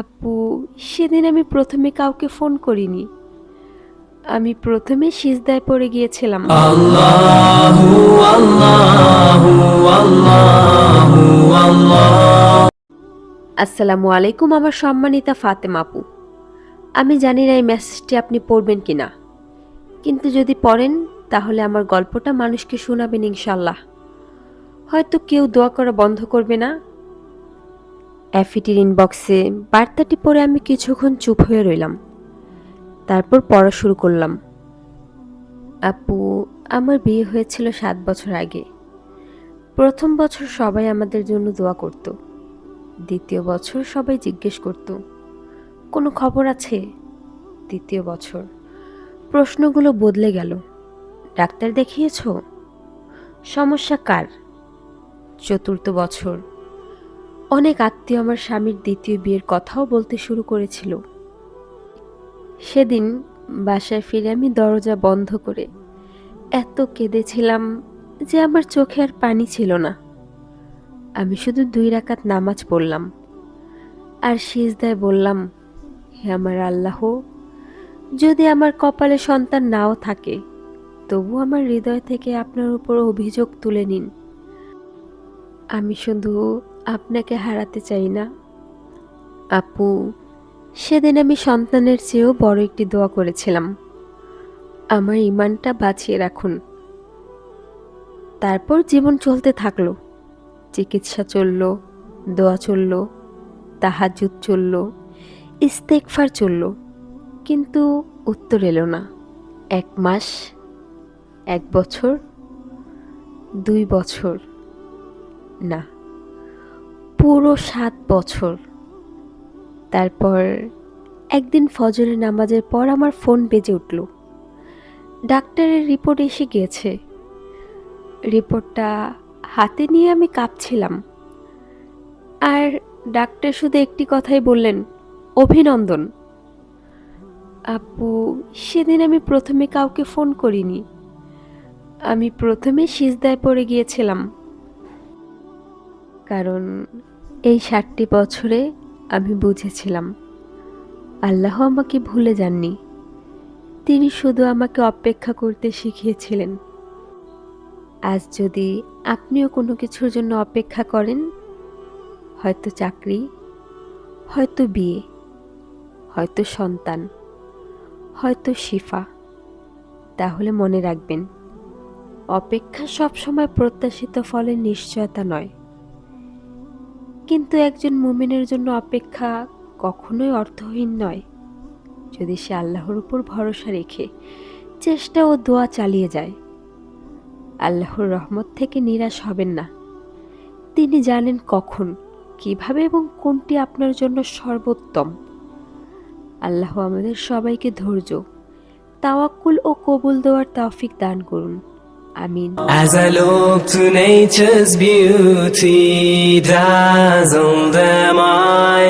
আপু, সেদিন আমি প্রথমে কাউকে ফোন করিনি। আমি প্রথমে সিজদায় পড়ে গিয়েছিলাম। আল্লাহু আল্লাহু আল্লাহু আল্লাহ। আসসালামু আলাইকুম আমার সম্মানিতা ফাতেমা আপু। আমি জানি না এই মেসেজটি আপনি পড়বেন কিনা, কিন্তু যদি পড়েন তাহলে আমার গল্পটা মানুষকে শোনাবেন ইনশাল্লাহ। হয়তো কেউ দোয়া করা বন্ধ করবে না। অ্যাফিটির ইনবক্সে বার্তাটি পড়ে আমি কিছুক্ষণ চুপ হয়ে রইলাম। তারপর পড়া শুরু করলাম। আপু, আমার বিয়ে হয়েছিল 7 বছর আগে। প্রথম বছর সবাই আমাদের জন্য দোয়া করত। দ্বিতীয় বছর সবাই জিজ্ঞেস করত, কোনো খবর আছে? তৃতীয় বছর প্রশ্নগুলো বদলে গেল। ডাক্তার দেখিয়েছো? সমস্যা কার? চতুর্থ বছর অনেক আত্মীয় আমার স্বামীর দ্বিতীয় বিয়ের কথাও বলতে শুরু করেছিল। সেদিন বাসায় ফিরে আমি দরজা বন্ধ করে এত কেঁদেছিলাম যে আমার চোখে আর পানি ছিল না। আমি শুধু 2 রাকাত নামাজ পড়লাম আর সিজদায় বললাম, হে আমার আল্লাহ, যদি আমার কপালে সন্তান নাও থাকে তবু আমার হৃদয় থেকে আপনার উপর অভিযোগ তুলে নিন। আমি শুধু আপনাকে হারাতে চাই না। আপু, সেদিন আমি সন্তানের চেয়েও বড় একটি দোয়া করেছিলাম, আমার ঈমানটা বাঁচিয়ে রাখুন। তারপর জীবন চলতে থাকলো। চিকিৎসা চলল, দোয়া চলল, তাহাজ্জুদ চলল, ইস্তেগফার চলল, কিন্তু উত্তর এলো না। 1 মাস, 1 বছর, 2 বছর, না, পুরো 7 বছর। তারপর একদিন ফজরের নামাজের পর আমার ফোন বেজে উঠল। ডাক্তারের রিপোর্ট এসে গিয়েছে। রিপোর্টটা হাতে নিয়ে আমি কাঁপছিলাম। আর ডাক্তার শুধু একটি কথাই বললেন, অভিনন্দন। আপু, সেদিন আমি প্রথমে কাউকে ফোন করিনি। আমি প্রথমে সিজদায় পড়ে গিয়েছিলাম, কারণ এই 7টি বছরে আমি বুঝেছিলাম আল্লাহ আমাকে ভুলে যাননি। তিনি শুধু আমাকে অপেক্ষা করতে শিখিয়েছিলেন। আজ যদি আপনিও কোনো কিছুর জন্য অপেক্ষা করেন, হয়তো চাকরি, হয়তো বিয়ে, হয়তো সন্তান, হয়তো শিফা, তাহলে মনে রাখবেন, অপেক্ষা সবসময় প্রত্যাশিত ফলের নিশ্চয়তা নয়। কিন্তু একজন মুমিনের জন্য অপেক্ষা কখনোই অর্থহীন নয়, যদি সে আল্লাহর উপর ভরসা রেখে চেষ্টা ও দোয়া চালিয়ে যায়। আল্লাহর রহমত থেকে নিরাশ হবেন না। তিনি জানেন কখন, কিভাবে এবং কোনটি আপনার জন্য সর্বোত্তম। আল্লাহ আমাদের সবাইকে ধৈর্য, তাওয়াক্কুল ও কবুল দেওয়ার তৌফিক দান করুন। আমিন। As I look to nature's beauty, dazzled am I.